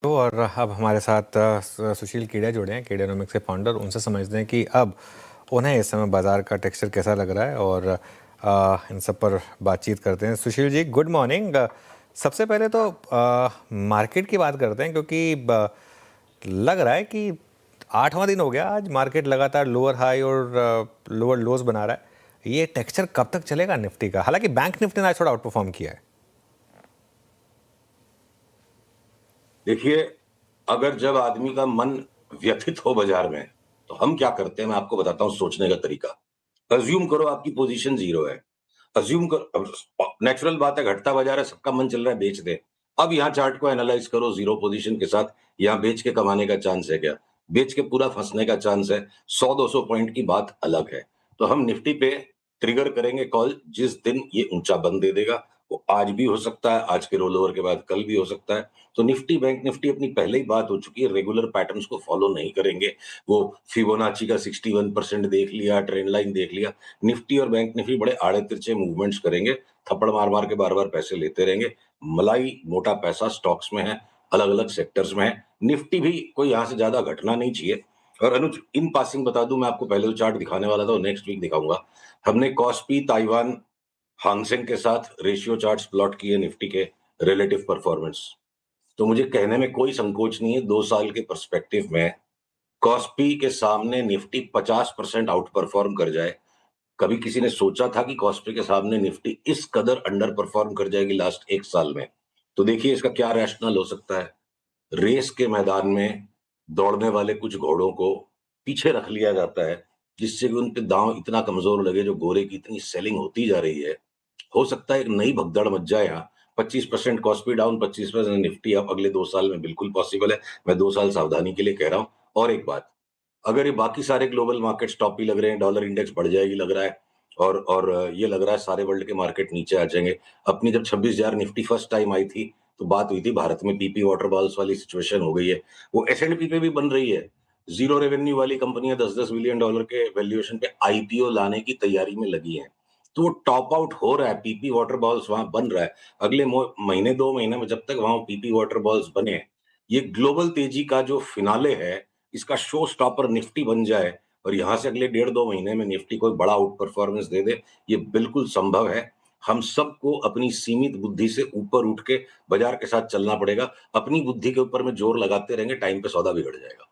तो और अब हमारे साथ सुशील केडिया जुड़े हैं, केडियानोमिक्स के फाउंडर। उनसे समझते हैं कि अब उन्हें इस समय बाजार का टेक्सचर कैसा लग रहा है और इन सब पर बातचीत करते हैं। Sushil ji, good morning. सबसे पहले तो मार्केट की बात करते हैं, क्योंकि लग रहा है कि 8वां दिन हो गया आज, मार्केट लगातार लोअर हाई और लोअर लोज बना रहा है। ये टेक्सचर कब तक चलेगा निफ्टी का? हालांकि बैंक निफ्टी ने आज थोड़ा आउट परफॉर्म किया है। देखिए, अगर जब आदमी का मन व्यथित हो बाजार में, तो हम क्या करते हैं मैं आपको बताता हूं सोचने का तरीका। अज्यूम करो आपकी पोजीशन 0 है। अज्यूम कर, नेचुरल बात है, घटता बाजार है, सबका मन चल रहा है बेच दे। अब यहाँ चार्ट को एनालाइज करो, 0 पोजीशन के साथ यहाँ बेच के कमाने का चांस है क्या? बेच के पूरा फंसने का चांस है। 100-200 पॉइंट की बात अलग है। तो हम निफ्टी पे ट्रिगर करेंगे कॉल जिस दिन ये ऊंचा बंद दे देगा। वो आज भी हो सकता है, आज के रोल ओवर के बाद कल भी हो सकता है। तो निफ्टी, बैंक निफ्टी अपनी पहले ही बात हो चुकी है, रेगुलर पैटर्न्स को फॉलो नहीं करेंगे। वो फिबोनाची का 61% देख लिया, ट्रेंड लाइन देख लिया। निफ्टी और बैंक निफ्टी बड़े आड़े तिरछे मूवमेंट्स करेंगे, थप्पड़ मार मार के बार बार पैसे लेते रहेंगे। मलाई मोटा पैसा स्टॉक्स में है, अलग अलग सेक्टर्स में है। निफ्टी भी कोई यहाँ से ज्यादा घटना नहीं चाहिए। और अनुज, इन पासिंग बता दूं, मैं आपको पहले तो चार्ट दिखाने वाला था, नेक्स्ट वीक दिखाऊंगा। हमने कॉस्पी, ताइवान, हांगसेंग के साथ रेशियो चार्ट्स प्लॉट किए निफ्टी के रिलेटिव परफॉर्मेंस। तो मुझे कहने में कोई संकोच नहीं है, 2 साल के पर्सपेक्टिव में कॉस्पी के सामने निफ्टी 50% आउट परफॉर्म कर जाए। कभी किसी ने सोचा था कि कॉस्पी के सामने निफ्टी इस कदर अंडर परफॉर्म कर जाएगी लास्ट 1 साल में? तो देखिए इसका क्या रैशनल हो सकता है। रेस के मैदान में दौड़ने वाले कुछ घोड़ों को पीछे रख लिया जाता है, जिससे कि उन पे दांव इतना कमजोर लगे, जो गोरे की इतनी सेलिंग होती जा रही है। हो सकता है एक नई भगदड़ मच जाए यहाँ। 25% कॉस्पी डाउन, 25% निफ्टी अप अगले 2 साल में बिल्कुल पॉसिबल है। मैं 2 साल सावधानी के लिए कह रहा हूँ। और एक बात, अगर ये बाकी सारे ग्लोबल मार्केट्स टॉप ही लग रहे हैं, डॉलर इंडेक्स बढ़ जाएगी लग रहा है, और ये लग रहा है सारे वर्ल्ड के मार्केट नीचे आ जाएंगे। अपनी जब 26,000 निफ्टी फर्स्ट टाइम आई थी, तो बात हुई थी भारत में पीपी वाटरबॉल्स वाली सिचुएशन हो गई है। वो एस&पी पे भी बन रही है। जीरो रेवेन्यू वाली कंपनियां $10-10 बिलियन के वैल्यूएशन पे आईपीओ लाने की तैयारी में लगी हैं। तो वो टॉप आउट हो रहा है, पीपी वाटर बॉल्स वहां बन रहा है। अगले महीने 2 महीने में जब तक वहां पीपी वाटर बॉल्स बने, ये ग्लोबल तेजी का जो फिनाले है, इसका शो स्टॉपर निफ्टी बन जाए और यहां से अगले 1.5-2 महीने में निफ्टी कोई बड़ा आउट परफॉर्मेंस दे दे, ये बिल्कुल संभव है। हम सबको अपनी सीमित बुद्धि से ऊपर उठ के बाजार के साथ चलना पड़ेगा। अपनी बुद्धि के ऊपर में जोर लगाते रहेंगे, टाइम पे सौदा बिगड़ जाएगा।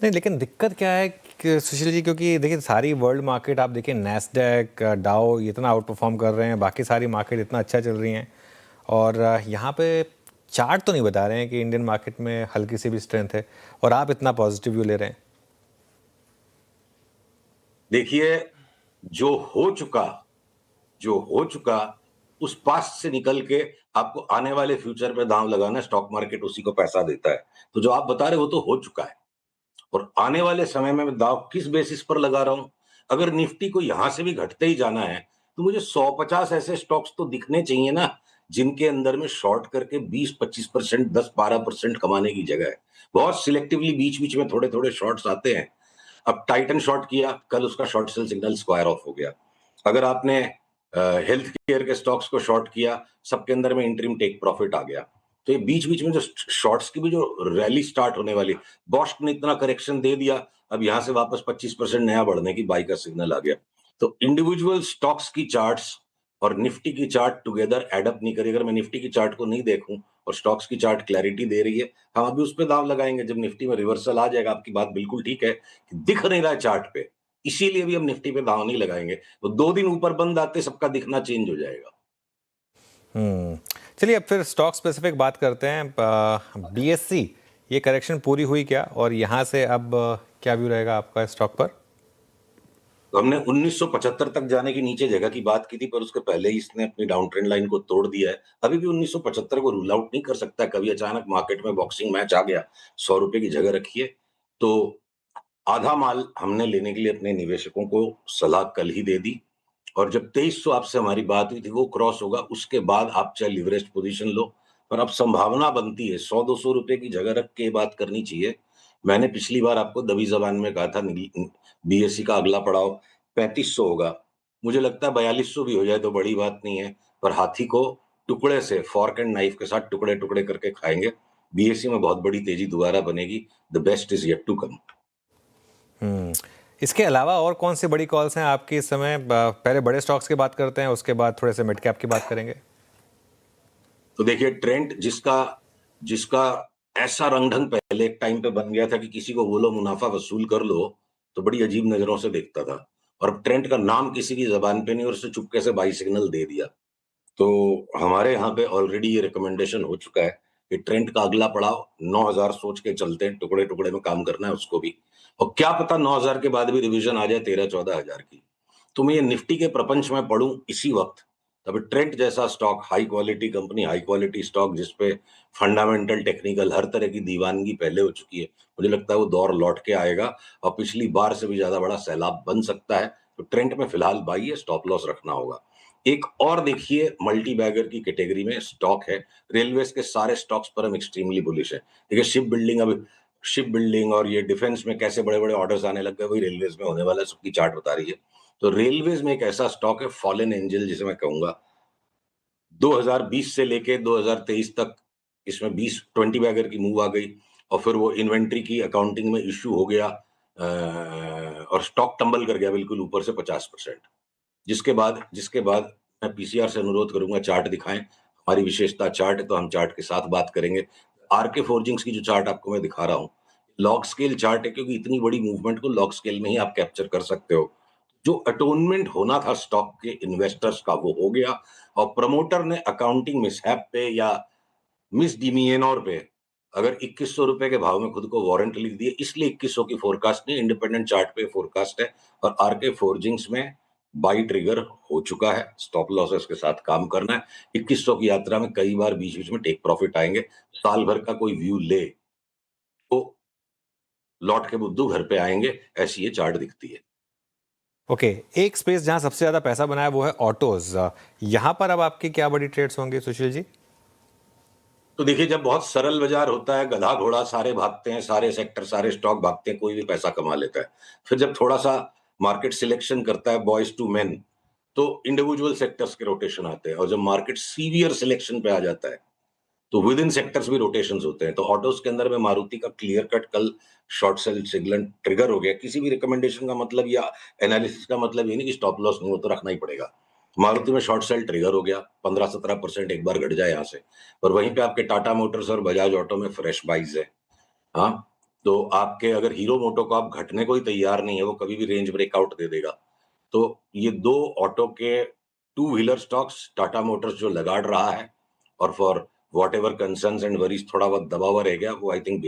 नहीं, लेकिन दिक्कत क्या है कि सुशील जी, क्योंकि देखिए सारी वर्ल्ड मार्केट आप देखिए, नैस्डैक, डाउ इतना आउट परफॉर्म कर रहे हैं, बाकी सारी मार्केट इतना अच्छा चल रही हैं, और यहाँ पे चार्ट तो नहीं बता रहे हैं कि इंडियन मार्केट में हल्की सी भी स्ट्रेंथ है, और आप इतना पॉजिटिव व्यू ले रहे हैं। देखिए, जो हो चुका जो हो चुका उस पास्ट से निकल के आपको आने वाले फ्यूचर पे दांव लगाना, स्टॉक मार्केट उसी को पैसा देता है। तो जो आप बता रहे हो तो हो चुका है। और आने वाले समय में मैं दांव किस बेसिस पर लगा रहा हूं? अगर निफ्टी को यहां से भी घटते ही जाना है, तो मुझे 150 ऐसे स्टॉक्स तो दिखने चाहिए ना, जिनके अंदर में शॉर्ट करके 20-25%, 10-12% कमाने की जगह है। बहुत सिलेक्टिवली बीच बीच में थोड़े थोड़े शॉर्ट्स आते हैं। अब टाइटन शॉर्ट किया, कल उसका short cell signal square of हो गया। अगर आपने हेल्थ केयर के स्टॉक्स को शॉर्ट किया, सबके अंदर में इंटरिम टेक प्रॉफिट आ गया। तो ये बीच बीच में जो शॉर्ट्स की भी जो रैली स्टार्ट होने वाली, बॉस्ट ने इतना करेक्शन दे दिया, अब यहां से वापस 25% नया बढ़ने की बाई का सिग्नल आ गया। तो इंडिविजुअल स्टॉक्स की चार्ट्स और निफ्टी की चार्ट टुगेदर एडअप नहीं करी। अगर मैं निफ्टी की चार्ट को नहीं देखूं और स्टॉक्स की चार्ट क्लैरिटी दे रही है, हम अभी उस पर दाव लगाएंगे जब निफ्टी में रिवर्सल आ जाएगा। आपकी बात बिल्कुल ठीक है कि दिख नहीं रहा है चार्ट पे, इसीलिए भी हम निफ्टी पे दाव नहीं लगाएंगे। तो 2 दिन ऊपर बंद आते सबका दिखना चेंज हो जाएगा। चलिए, अब फिर स्टॉक स्पेसिफिक बात करते हैं। बीएससी, ये करेक्शन पूरी हुई क्या, और यहाँ से अब क्या व्यू रहेगा आपका स्टॉक पर? तो हमने 1975 तक जाने की नीचे जगह की बात की थी, पर उसके पहले ही इसने अपनी डाउन ट्रेंड लाइन को तोड़ दिया है। अभी भी 1975 को रूल आउट नहीं कर सकता। कभी अचानक मार्केट में बॉक्सिंग मैच आ गया, 100 रुपए की जगह रखिए। तो आधा माल हमने लेने के लिए अपने निवेशकों को सलाह कल ही दे दी। और जब 2300 आपसे हमारी बात हुई थी, वो क्रॉस होगा, उसके बाद आप चाहे लिवरेज पोजीशन लो। पर अब संभावना बनती है 100-200 रुपए की जगह रख के बात करनी चाहिए। मैंने पिछली बार आपको दबी जबान में कहा था बीएससी का अगला पड़ाव 3500 होगा। मुझे लगता है 4200 भी हो जाए तो बड़ी बात नहीं है। पर हाथी को टुकड़े से, फॉर्क एंड नाइफ के साथ टुकड़े टुकड़े करके खाएंगे। बीएसई में बहुत बड़ी तेजी दोबारा बनेगी। The best is yet to come. इसके अलावा और कौन सी बड़ी कॉल्स हैं आपकी इस समय? पहले बड़े स्टॉक्स की बात करते हैं, उसके बाद थोड़े से मिड कैप की बात करेंगे। तो देखिए, ट्रेंड जिसका जिसका ऐसा रंग ढंग पहले एक टाइम पे बन गया था कि किसी को बोलो मुनाफा वसूल कर लो तो बड़ी अजीब नजरों से देखता था, और अब ट्रेंड का नाम किसी की जबान पे नहीं और उससे चुपके से बाई सिग्नल दे दिया। तो हमारे यहाँ पे ऑलरेडी ये रिकमेंडेशन हो चुका है कि ट्रेंड का अगला पड़ाव 9,000 सोच के चलते हैं, टुकड़े टुकड़े में काम करना है उसको भी, और क्या पता 9,000 के बाद भी रिवीजन आ जाए 13-14,000 की। तो मैं ये निफ्टी के प्रपंच में पढ़ूं इसी वक्त, तब ट्रेंड जैसा stock, high quality company, high quality stock जिसपे फंडामेंटल टेक्निकल हर तरह की दीवानगी पहले हो चुकी है, मुझे लगता है वो दौर लौट के आएगा और पिछली बार से भी ज्यादा बड़ा सैलाब बन सकता है। तो ट्रेंड में फिलहाल बाई है, स्टॉप लॉस रखना होगा। एक और देखिए मल्टी बैगर की कैटेगरी में स्टॉक है, रेलवेज के सारे स्टॉक्स पर हम एक्सट्रीमली बुलिश है। देखिए शिप बिल्डिंग और ये डिफेंस में कैसे बड़े बड़े ऑर्डर्स आने लग गए, वही रेलवेज में होने वाला है, सबकी चार्ट बता रही है। तो रेलवेज में एक ऐसा स्टॉक है फॉलन एंजल, जिसे मैं कहूंगा 2020 से लेके 2023 तक इसमें 20 बैगर की मूव आ गई, और फिर वो इन्वेंट्री की अकाउंटिंग में इश्यू हो गया, और स्टॉक टंबल कर गया बिल्कुल ऊपर से 50%। जिसके बाद मैं पीसीआर से अनुरोध करूंगा चार्ट दिखाएं। हमारी विशेषता चार्ट है तो हम चार्ट के साथ बात करेंगे। आरके फोर्जिंग्स की जो चार्ट आपको मैं दिखा रहा हूं, लॉग स्केल चार्ट है, क्योंकि इतनी बड़ी मूवमेंट को लॉग स्केल में ही आप कैप्चर कर सकते हो। जो अटोनमेंट होना था स्टॉक के इन्वेस्टर्स का वो हो गया, और प्रमोटर ने अकाउंटिंग मिसहैप पे या मिस डिमिएनोर पे अगर 2100 रुपए के भाव में खुद को वारंट लिख दिए, इसलिए 2100 की फोरकास्ट नहीं, इंडिपेंडेंट चार्ट पे फोरकास्ट है। और आरके फोर्जिंग्स में बाई ट्रिगर हो चुका है, स्टॉप लॉसेस के साथ काम करना है। 2100 की यात्रा में कई बार बीच बीच में टेक प्रॉफिट आएंगे। साल भर का कोई व्यू ले तो लौट के बुद्धू घर पे आएंगे, ऐसी ये चार्ट दिखती है। ओके, एक स्पेस जहां सबसे ज्यादा पैसा बनाया वो है ऑटोज। यहां पर अब आपकी क्या बड़ी ट्रेड्स होंगी सुशील जी? तो देखिए, जब बहुत सरल बाजार होता है, गधा घोड़ा सारे भागते हैं, सारे सेक्टर सारे स्टॉक भागते हैं, कोई भी पैसा कमा लेता है। फिर जब थोड़ा सा मार्केट सिलेक्शन करता है बॉयज टू मेन, तो इंडिविजुअल सेक्टर्स के रोटेशन आते हैं, और जब मार्केट सीवियर सिलेक्शन पे आ जाता है तो विद इन सेक्टर्स भी रोटेशंस होते हैं। तो ऑटोज के अंदर में मारुति का क्लियर कट कल शॉर्ट सेल सिग्नल ट्रिगर हो गया। किसी भी रिकमेंडेशन का मतलब या एनालिसिस का मतलब ये नहीं कि स्टॉप लॉस नहीं हो तो रखना ही पड़ेगा। मारुति में शॉर्ट सेल ट्रिगर हो गया, 15-17% एक बार घट जाए यहाँ से। और वहीं पे आपके टाटा मोटर्स और बजाज ऑटो में फ्रेश बाइज है। हाँ, तो आपके अगर हीरो मोटो को आप घटने को ही तैयार नहीं है, वो कभी भी रेंज ब्रेकआउट दे देगा। तो ये दो ऑटो के two wheeler stocks, Tata Motors जो लगाड़ रहा है, और for what ever concerns and worries थोड़ा बहुत दबा हुआ रह गया, वो आई थिंक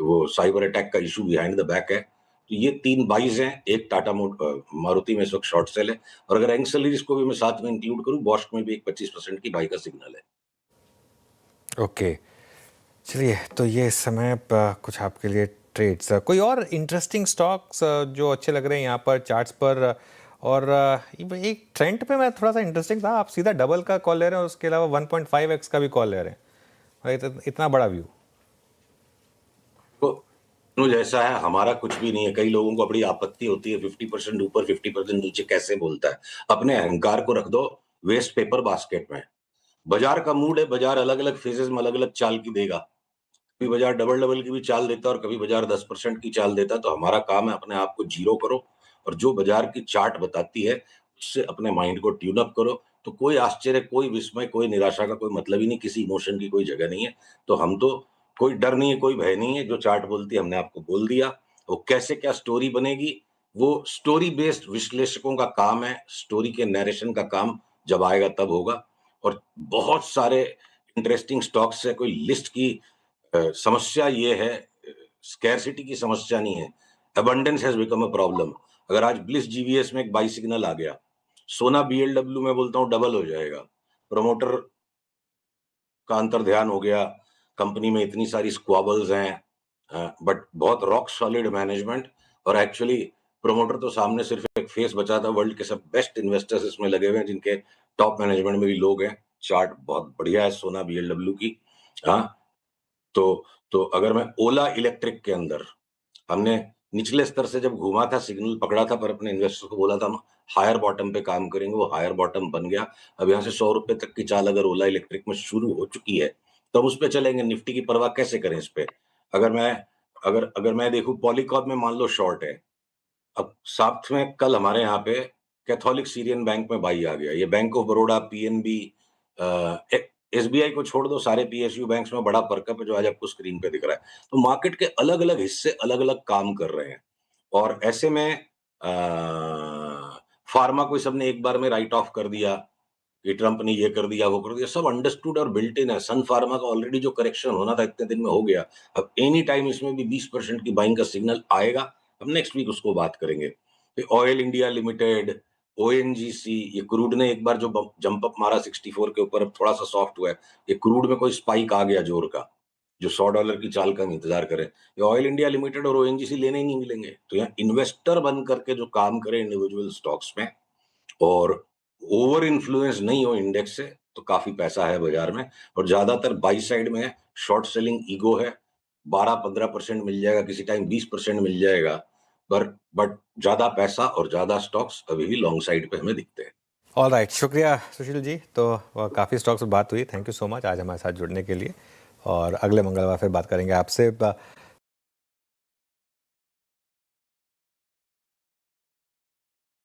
वो साइबर अटैक का इशू बिहाइंड द बैक है। तो ये 3 बाइज हैं, एक मारुति में इस वक्त शॉर्ट सेल है, और अगर एंसेलरीज को भी मैं साथ में इंक्लूड करूं, बॉश में भी एक 25% की बाई का सिग्नल है। ओके, चलिए, तो ये इस समय कुछ आपके लिए ट्रेड्स। कोई और इंटरेस्टिंग स्टॉक्स जो अच्छे लग रहे हैं यहाँ पर चार्ट्स पर? और एक ट्रेंड पे मैं थोड़ा सा इंटरेस्टिंग था, आप सीधा डबल का कॉल ले रहे हैं, उसके अलावा 1.5x का भी कॉल ले रहे हैं, और इतना बड़ा व्यू। तो जैसा है, हमारा कुछ भी नहीं है। कई लोगों को बड़ी आपत्ति होती है 50% ऊपर 50% नीचे कैसे बोलता है। अपने अहंकार को रख दो वेस्ट पेपर बास्केट में। बाजार का मूड है, बाजार अलग अलग फेजेस में अलग अलग चाल की देगा। कभी बाजार डबल डबल की भी चाल देता है और कभी बाजार 10% की चाल देता है। तो हमारा काम है अपने आप को जीरो करो, और जो बाजार की चार्ट बताती है उससे अपने माइंड को ट्यून अप करो। तो कोई आश्चर्य, कोई विस्मय, कोई निराशा का कोई मतलब ही नहीं, किसी इमोशन की कोई जगह नहीं है। तो हम तो, कोई डर नहीं है, कोई भय नहीं है। जो चार्ट बोलती है हमने आपको बोल दिया। वो कैसे क्या स्टोरी बनेगी, वो स्टोरी बेस्ड विश्लेषकों का काम है, स्टोरी के नरेशन का काम जब आएगा तब होगा। और बहुत सारे इंटरेस्टिंग स्टॉक्स है, कोई लिस्ट की समस्या ये है, स्कैरसिटी की समस्या नहीं है, abundance has become a problem. अगर आज ब्लिस जीवीएस में एक बाई सिग्नल आ गया, सोना बीएलडब्ल्यू में बोलता हूं डबल हो जाएगा। प्रमोटर का अंतर ध्यान हो गया, कंपनी में इतनी सारी स्क्वाबल्स हैं, बट बहुत रॉक सॉलिड मैनेजमेंट। और एक्चुअली प्रमोटर तो सामने सिर्फ एक फेस बचा था, वर्ल्ड के सब बेस्ट इन्वेस्टर्स इसमें लगे हुए हैं, जिनके टॉप मैनेजमेंट में भी लोग हैं। चार्ट बहुत बढ़िया है सोना बीएलडब्ल्यू की। हाँ, तो अगर मैं ओला इलेक्ट्रिक के अंदर, हमने निचले स्तर से जब घूमा था सिग्नल पकड़ा था, पर अपने इन्वेस्टर को बोला था हम हायर बॉटम पे काम करेंगे, वो हायर बॉटम बन गया। अब यहाँ से 100 रुपए तक की चाल अगर ओला इलेक्ट्रिक में शुरू हो चुकी है, तो हम उस पे चलेंगे, निफ्टी की परवाह कैसे करें इस पे? अगर मैं देखूं पॉलीकॉप में मान लो शॉर्ट है, अब साथ में कल हमारे यहाँ पे कैथोलिक सीरियन बैंक में बाई आ गया, ये bank of Baroda, PNB, SBI को छोड़ दो, सारे पीएसयू बैंक्स में बड़ा परकप है जो आज आपको स्क्रीन पे दिख रहा है। तो मार्केट के अलग अलग हिस्से अलग अलग काम कर रहे हैं, और ऐसे में फार्मा को सबने एक बार में राइट ऑफ कर दिया कि ट्रंप ने ये कर दिया वो कर दिया, सब अंडरस्टूड और बिल्ट इन है। सन फार्मा का ऑलरेडी जो करेक्शन होना था इतने दिन में हो गया, अब एनी टाइम इसमें भी 20% की बाइंग का सिग्नल आएगा, हम नेक्स्ट वीक उसको बात करेंगे। फिर ऑयल इंडिया लिमिटेड, ओएनजीसी, ये क्रूड ने एक बार जो जंप अप मारा 64 के ऊपर, अब थोड़ा सा सॉफ्ट हुआ है, ये क्रूड में कोई स्पाइक आ गया जोर का, जो $100 की चाल का हम इंतजार करें। ये ऑयल इंडिया लिमिटेड और ओएनजीसी लेने ही नहीं मिलेंगे, तो यहाँ इन्वेस्टर बन करके जो काम करे इंडिविजुअल स्टॉक्स में और ओवर इन्फ्लुएंस नहीं हो इंडेक्स से, तो काफी पैसा है बाजार में, और ज्यादातर बाई साइड में है, शॉर्ट सेलिंग ईगो है, 12-15% मिल जाएगा, किसी टाइम 20% मिल जाएगा, बट ज्यादा पैसा और ज्यादा स्टॉक्स अभी भी लॉन्ग साइड पे हमें दिखते हैं। ऑल राइट, शुक्रिया सुशील जी। तो काफ़ी स्टॉक्स पर बात हुई, थैंक यू सो मच आज हमारे साथ जुड़ने के लिए, और अगले मंगलवार फिर बात करेंगे आपसे।